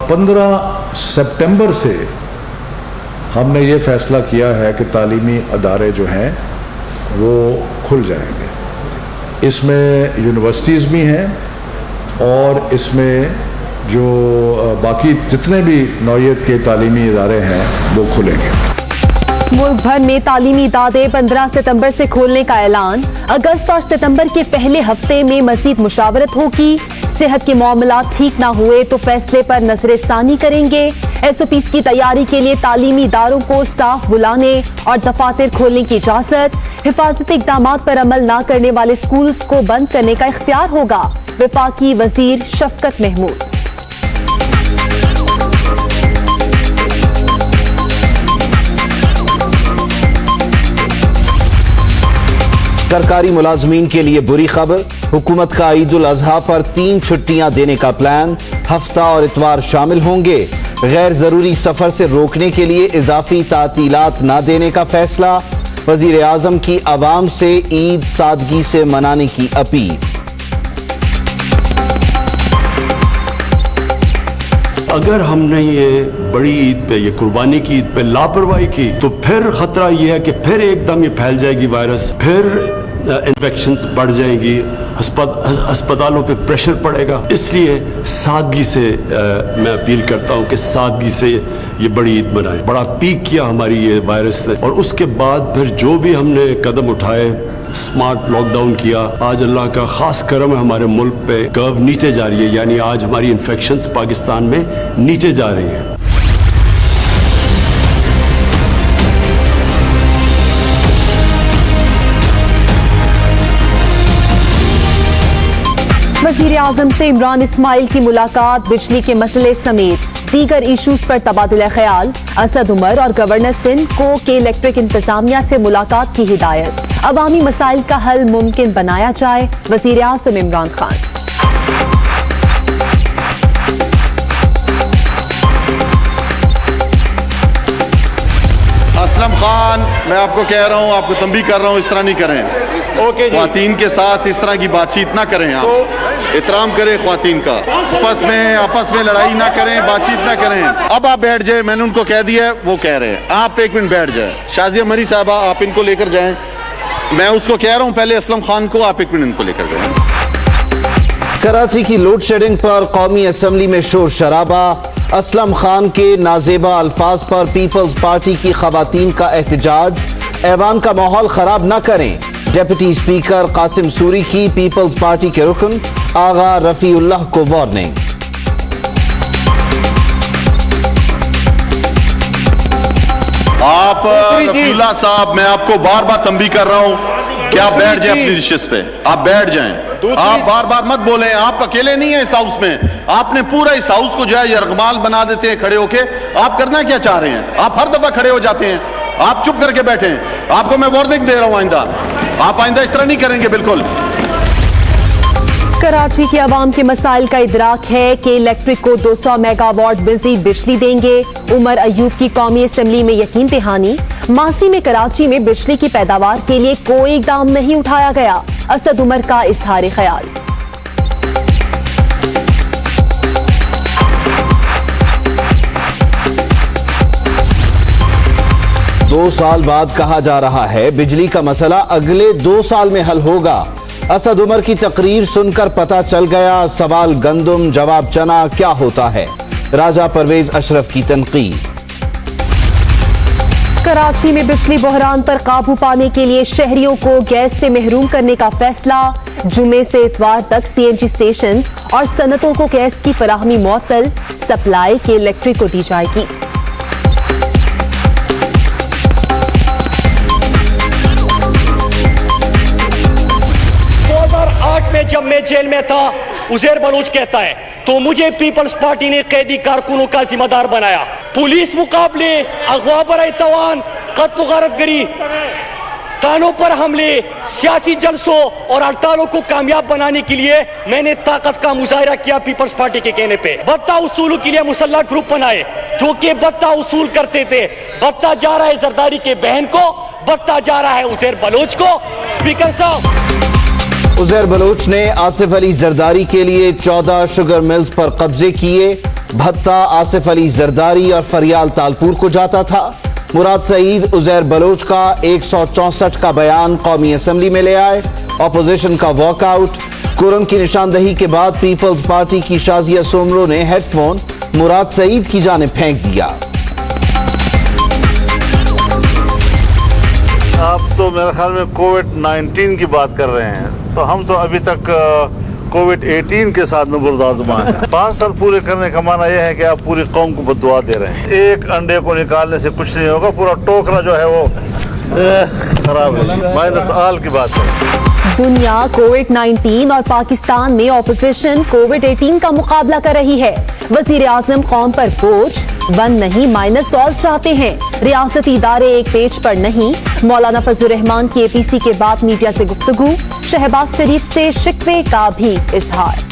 15 सितंबर से हमने ये फैसला किया है कि तालीमी अदारे जो हैं वो खुल जाएंगे। इसमें यूनिवर्सिटीज़ भी हैं और इसमें जो बाकी जितने भी नौइयत के तालीमी इदारे हैं वो खुलेंगे। मुल्क भर में तालीमी इदारे 15 सितंबर से खोलने का ऐलान। अगस्त और सितंबर के पहले हफ्ते में मजीद मुशावरत होगी। सेहत के मामलात ठीक ना हुए तो फैसले पर नजरसानी करेंगे। SOPs की तैयारी के लिए तालीमी इदारों को स्टाफ बुलाने और दफातर खोलने की इजाजत। हिफाजती इक़दामात पर अमल ना करने वाले स्कूल्स को बंद करने का इख्तियार होगा। वफाकी वजीर शफकत महमूद। सरकारी मुलाजमीन के लिए बुरी खबर, हुकूमत का ईद उल अजहा पर 3 छुट्टियां देने का प्लान। हफ्ता और इतवार शामिल होंगे। गैर जरूरी सफर से रोकने के लिए इजाफी तातीलात न देने का फैसला। वजीर आजम की आवाम से ईद सादगी से मनाने की अपील। अगर हमने ये बड़ी ईद पे, ये कुर्बानी की ईद पे लापरवाही की तो फिर खतरा ये है कि फिर एकदम ये फैल जाएगी वायरस, फिर इन्फेक्शंस बढ़ जाएंगी, अस्पतालों पे प्रेशर पड़ेगा। इसलिए सादगी से मैं अपील करता हूँ कि सादगी से ये बड़ी ईद मनाएं। बड़ा पीक किया हमारी ये वायरस ने और उसके बाद फिर जो भी हमने कदम उठाए, स्मार्ट लॉकडाउन किया, आज अल्लाह का खास करम है हमारे मुल्क पे कर्व नीचे जा रही है, यानी आज हमारी इन्फेक्शंस पाकिस्तान में नीचे जा रही हैं। वज़ीर आज़म से इमरान इस्माइल की मुलाकात। बिजली के मसले समेत दीगर इशूज पर तबादला ख्याल। असद उमर और गवर्नर सिंध को के इलेक्ट्रिक इंतजामिया से मुलाकात की हिदायत। अवामी मसाइल का हल मुमकिन बनाया जाए। वज़ीर आज़म इमरान खान। असलम खान, मैं आपको कह रहा हूँ, आपको तंबी कर रहा हूँ, इस तरह नहीं करें। ओके जी। ख्वातीन के साथ इस तरह की बातचीत ना करें। आप एहतराम करें ख्वातीन का। आपस में लड़ाई ना करें, बातचीत ना करें। अब आप बैठ जाए, मैंने उनको कह दिया है, वो कह रहे हैं। आप 1 मिनट बैठ जाए। शाजिया मरी साहबा, आप इनको लेकर जाएं। मैं उसको कह रहा हूँ पहले असलम खान को, आप 1 मिनट इनको लेकर जाएं। कराची की लोड शेडिंग पर कौमी असम्बली में शोर शराबा। असलम खान के नाजेबा अल्फाज पर पीपल्स पार्टी की खवातीन का एहतजाज। ऐवान का माहौल खराब न करें। डेप्यूटी स्पीकर कासिम सूरी की पीपल्स पार्टी के रुकन आगा रफीउल्लाह को वार्निंग। आप रफीउल्लाह साहब, मैं आपको बार बार तंबी कर रहा हूँ कि आप बैठ जाएं अपनी डिशेस पे, आप बैठ जाएं। आप बार बार मत बोलें। आप अकेले नहीं हैं इस हाउस में, आपने पूरा इस हाउस को जो है यरगमाल बना देते हैं खड़े होके। आप करना क्या चाह रहे हैं? आप हर दफा खड़े हो जाते हैं, आप चुप करके बैठे हैं। आपको मैं वार्निंग दे रहा हूं, आइंदा आप आइंदा इस तरह नहीं करेंगे बिल्कुल। कराची के अवाम के मसाइल का इदराक है कि इलेक्ट्रिक को 200 मेगावाट बिजली देंगे। उमर अयूब की कौमी असम्बली में यकीन दहानी। मासी में कराची में बिजली की पैदावार के लिए कोई इकदाम नहीं उठाया गया। असद उमर का इजहार ख्याल। 2 साल बाद कहा जा रहा है बिजली का मसला अगले 2 साल में हल होगा। असद उमर की तकरीर सुनकर पता चल गया, सवाल गंदुम जवाब चना क्या होता है। राजा परवेज अशरफ की तनकीद। कराची में बिजली बहरान पर काबू पाने के लिए शहरियों को गैस से महरूम करने का फैसला। जुमे से इतवार तक CNG स्टेशन और सनतों को गैस की फराहमी मुअत्तल। सप्लाई के इलेक्ट्रिक को दी जाएगी। 2008 में जब मैं जेल में था, उज़ैर बलोच कहता है तो मुझे पीपल्स पार्टी ने कैदी कारकुनों का जिम्मेदार बनाया। पुलिस मुकाबले, अगवा बराए तवान, कत्ल गारतगरी, थानों पर हमले, सियासी जलसों और हड़तालों को कामयाब बनाने के लिए मैंने ताकत का मुजाहिरा किया। पीपल्स पार्टी के कहने पे बत्ता उसूल के लिए मुसल्लह ग्रुप बनाए जो कि बत्ता उसूल करते थे। बत्ता जा रहा है जरदारी के बहन को, बत्ता जा रहा है उज़ैर बलोच को। स्पीकर साहब, उज़ैर बलोच ने आसिफ अली जरदारी के लिए 14 शुगर मिल्स पर कब्जे किए। भत्ता आसिफ अली जरदारी और फरियाल तालपुर को जाता था। मुराद सईद उजैर बलोच का 164 का बयान कौमी असम्बली में ले आए। अपोजिशन का वॉकआउट। कुरम की निशानदही के बाद पीपल्स पार्टी की शाजिया सोमरो ने हेडफोन मुराद सईद की जानिब फेंक दिया। आप तो मेरे ख्याल में कोविड-19 की बात कर रहे हैं, तो हम तो अभी तक कोविड-18 के साथ नबुर्द आज़मा हैं। 5 साल पूरे करने का माना यह है कि आप पूरी कौम को बद्दुआ दे रहे हैं। एक अंडे को निकालने से कुछ नहीं होगा, पूरा टोकरा जो है वो खराब है। माइनस आल की बात करें। दुनिया कोविड-19 और पाकिस्तान में ऑपोजिशन कोविड-18 का मुकाबला कर रही है। वजीर आजम कौम पर बोझ वन नहीं माइनस ऑल चाहते हैं। रियासती इदारे एक पेज पर नहीं। मौलाना फजलुर रहमान की एपीसी के बाद मीडिया से गुफ्तगू। शहबाज शरीफ से शिकवे का भी इजहार।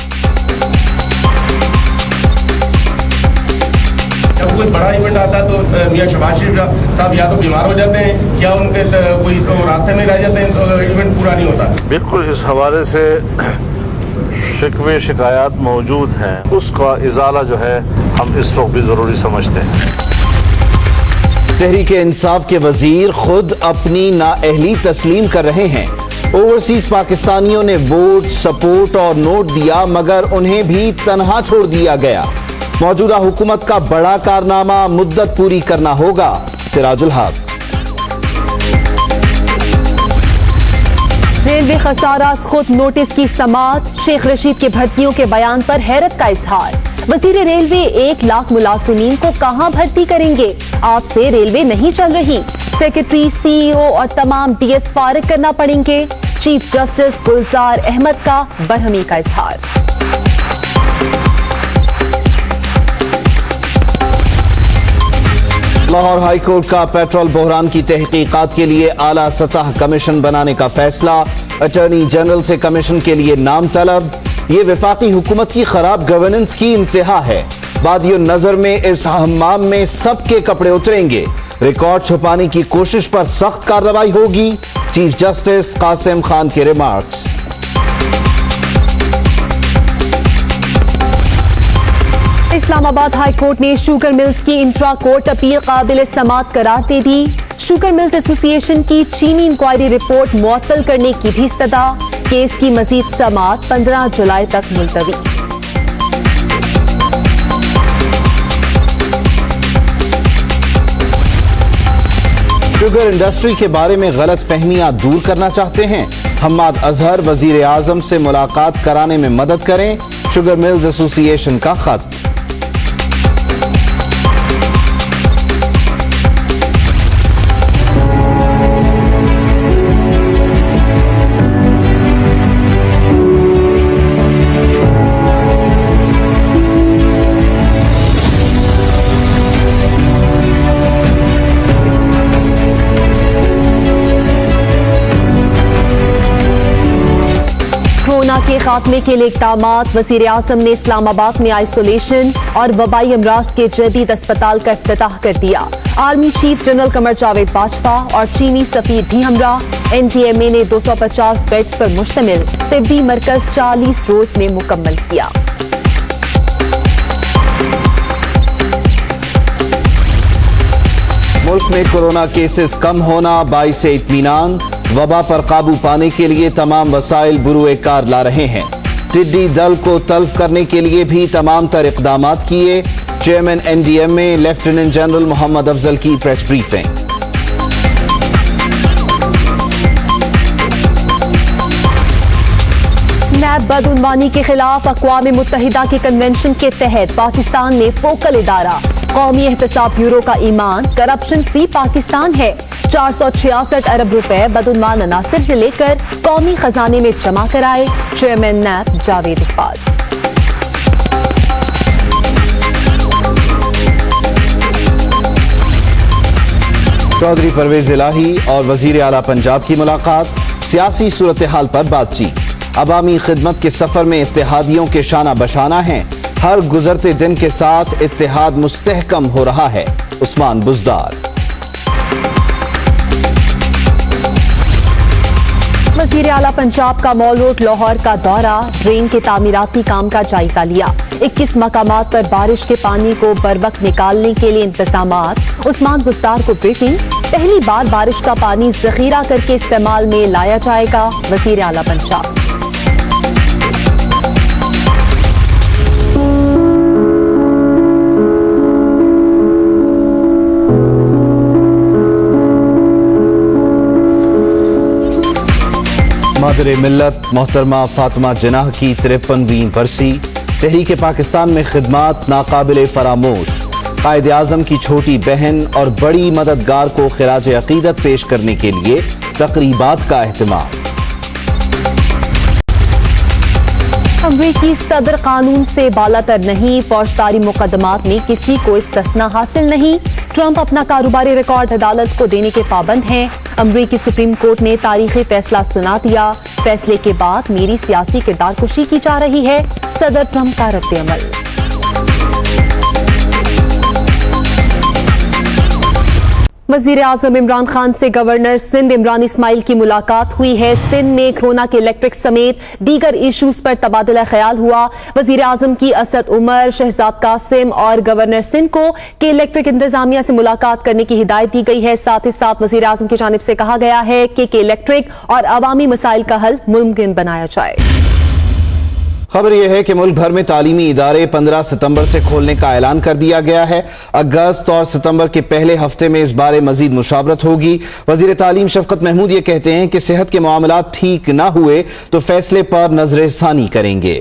जब कोई बड़ा इवेंट आता है तो मियां शहबाज शरीफ साहब या तो बीमार हो जाते हैं या उनके कोई तो रास्ते में रह जाते हैं, तो इवेंट पूरा नहीं होता। बिल्कुल इस हवाले से शिकवे शिकायत मौजूद हैं, उसका इजाला जो है हम इस वक्त भी ज़रूरी समझते हैं। तहरीक इंसाफ के वजीर खुद अपनी नाअहली तस्लीम कर रहे हैं। ओवरसीज पाकिस्तानियों ने वोट, सपोर्ट और नोट दिया, मगर उन्हें भी तनहा छोड़ दिया गया। मौजूदा हुकूमत का बड़ा कारनामा मुद्दत पूरी करना होगा। सिराजुल हक। रेलवे खसारास खुद नोटिस की समाअत। शेख रशीद के भर्तियों के बयान पर हैरत का इजहार। वजीर रेलवे 1 लाख मुलाजिमीन को कहां भर्ती करेंगे? आपसे रेलवे नहीं चल रही। सेक्रेटरी, सीईओ और तमाम डीएस फारिग करना पड़ेंगे। चीफ जस्टिस गुलजार अहमद का बरहमी का इजहार। लाहौर हाई कोर्ट का पेट्रोल बहरान की तहकीकात के लिए आला सतह कमीशन बनाने का फैसला। अटॉर्नी जनरल से कमीशन के लिए नाम तलब। ये वफाकी हुकूमत की खराब गवर्नेंस की इंतहा है। बादियो नजर में इस हम्माम में सबके कपड़े उतरेंगे। रिकॉर्ड छुपाने की कोशिश पर सख्त कार्रवाई होगी। चीफ जस्टिस कासिम खान के रिमार्क्स। इस्लामाबाद हाई कोर्ट ने शुगर मिल्स की इंट्रा कोर्ट अपील काबिल समाअत करार दे दी। शुगर मिल्स एसोसिएशन की चीनी इंक्वायरी रिपोर्ट मुअत्तल करने की भी इस्तदा। केस की मजीद समाअत 15 जुलाई तक मुलतवी। शुगर इंडस्ट्री के बारे में गलत फहमियां दूर करना चाहते हैं? हम्माद अजहर वजीर आजम से मुलाकात कराने में मदद करें। शुगर मिल्स एसोसिएशन का खत। कोरोना के खात्मे के लिए इक़दामात। वज़ीर आज़म ने इस्लामाबाद में आइसोलेशन और वबाई अमराज के जदीद अस्पताल का इफ्तिताह कर दिया। Army chief general Qamar Javed Bajwa और चीनी सफीर भी हमरा। एनडीएमए ने 250 बेड्स पर मुश्तमिल तिब्बी मरकज 40 रोज में मुकम्मल किया। मुल्क में कोरोना केसेस कम होना बाइस इत्मीनान। वबा पर काबू पाने के लिए तमाम वसाइल बुरुए कार ला रहे हैं। टिड्डी दल को तल्फ करने के लिए भी तमाम तर इक़दामात किए। Chairman NDMA lieutenant general Mohammad Afzal की प्रेस ब्रीफिंग। नैब बदउनवानी के खिलाफ अक़वाम मुत्तहिदा के कन्वेंशन के तहत पाकिस्तान में फोकल इदारा कौमी एहतसाब ब्यूरो का ईमान करप्शन फ्री पाकिस्तान है। 466 अरब रुपए बदउनवान अनासिर से लेकर कौमी खजाने में जमा कराए। चेयरमैन नैब जावेद इकबाल। चौधरी परवेज इलाही और वजीर आला पंजाब की मुलाकात। सियासी सूरत हाल पर बातचीत। अवामी खिदमत के सफर में इत्तेहादियों के शाना बशाना हैं। हर गुजरते दिन के साथ इत्तेहाद मुस्तहकम हो रहा है। उस्मान बुज़दार। वजीर आला पंजाब का मॉल रोड लाहौर का दौरा, ड्रेन के तामीराती काम का जायजा लिया। 21 मकामात पर बारिश के पानी को बरवक्त निकालने के लिए इंतजामात। उस्मान गुस्तार को ब्रीफिंग, पहली बार बारिश का पानी जखीरा करके इस्तेमाल में लाया जाएगा, वजीर आला पंजाब। मादरे मिल्लत मोहतरमा फातिमा जिन्नाह की 53वीं बरसी। तहरीक पाकिस्तान में खिदमात नाकाबिले फरामोश। कायद आज़म की छोटी बहन और बड़ी मददगार को खिराज अकीदत पेश करने के लिए तकरीबात का एहतमाम। अमरीकी सदर कानून से बालातर नहीं, फौजदारी मुकदमात में किसी को इस्तिस्ना हासिल नहीं। ट्रंप अपना कारोबारी रिकॉर्ड अदालत को देने के पाबंद हैं। अमरीकी सुप्रीम कोर्ट ने तारीखी फैसला सुना दिया। फैसले के बाद मेरी सियासी किरदार कुशी की जा रही है, सदर ट्रंप का रद्द-ए-अमल। वजीर आजम इमरान खान से गवर्नर सिंध इमरान इस्माइल की मुलाकात हुई है। सिंध में कोरोना के इलेक्ट्रिक समेत दीगर इश्यूज पर तबादला ख्याल हुआ। वजीर आजम की असद उमर, शहजाद कासिम और गवर्नर सिंध को के इलेक्ट्रिक इंतजामिया से मुलाकात करने की हिदायत दी गई है। साथ ही साथ वजीर आजम की जानिब से कहा गया है कि इलेक्ट्रिक और अवामी मसाइल का हल मुमकिन बनाया जाए। खबर यह है कि मुल्क भर में तालीमी इदारे 15 सितंबर से खोलने का ऐलान कर दिया गया है। अगस्त और सितंबर के पहले हफ्ते में इस बारे मजीद मुशावरत होगी। वजीर तालीम शफकत महमूद ये कहते हैं कि सेहत के मामलात ठीक ना हुए तो फैसले पर नजरसानी करेंगे।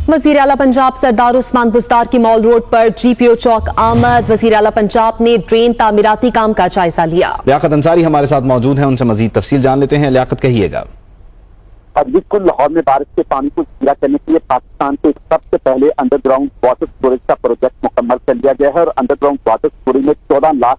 वजीर आला पंजाब सरदार उस्मान बुज़दार की मॉल रोड पर GPO चौक आमद। वजीर आला पंजाब ने ड्रेन तामीराती काम का जायजा लिया। लियाकत अंसारी हमारे साथ मौजूद हैं, उनसे मजीद तफसील जान लेते हैं। लियाकत, कहिएगा। बिल्कुल, लाहौर में बारिश के पानी को जखीरा करने के लिए पाकिस्तान के सबसे पहले अंडरग्राउंड वाटर स्टोरेज का प्रोजेक्ट मुकम्मल कर लिया गया है और अंडरग्राउंड वाटर स्टोरेज में 14 लाख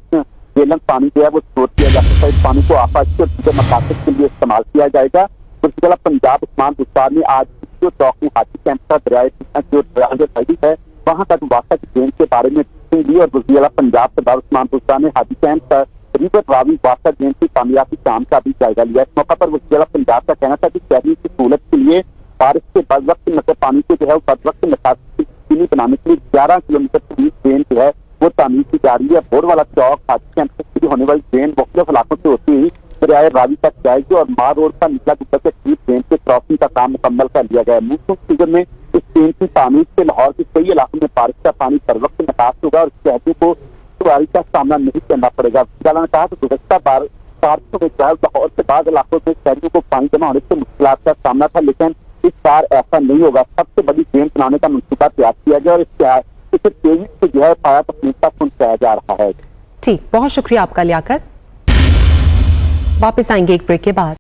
गैलन पानी जो है वो स्टोर किया जा सकता है। इस पानी को आपातकालीन और दीगर मकासद के लिए इस्तेमाल किया जाएगा। वज़ीर आला पंजाब उस्मान बुज़दार ने आज जो चौक में हाजी कैंप का दरियाई है वहाँ का वाक़ा की ड्रेन के बारे में दी और वज़ीर आला पंजाब सरदार उस्मान बुज़दार ने हाजी कैंप का रिवर रावी वाटर ड्रेन की तामीराती काम का भी जायजा लिया। इस मौका पर वज़ीर आला पंजाब का कहना था कि शहरी की सहूलत के लिए बारिश के बाद वक्त मतलब पानी को जो है बद वक्त निकासी बनाने के लिए 11 किलोमीटर की ड्रेन जो है वो तामीर की जा रही है। बोर वाला चौक हाजी कैंप से शुरू होने वाली ड्रेन मुख्तलिफ इलाकों से होती हुई दरियाए रावी तक जाएगी और मार रोड का निचला गुब्बा के करीब ड्रेन के क्रॉसिंग का काम मुकम्मल कर लिया गया है। मौसम सीजन में इस ड्रेन की तामीर से लाहौर के कई इलाकों में बारिश का पानी पर वक्त निकास होगा और शहरियों को बारिश का सामना नहीं करना पड़ेगा। ने कहा कि गुज़श्ता बारिशों में लाहौर से बाद इलाकों में शहरियों को पानी जमा होने से मुश्किलात का सामना था, लेकिन इस बार ऐसा नहीं होगा। सबसे बड़ी ड्रेन बनाने का मंसूबा तैयार किया गया और इसे तेजी से जो है पाया तकनीक तक पहुंचाया जा रहा है। ठीक, बहुत शुक्रिया आपका लियाकत। वापस आएंगे एक ब्रेक के बाद।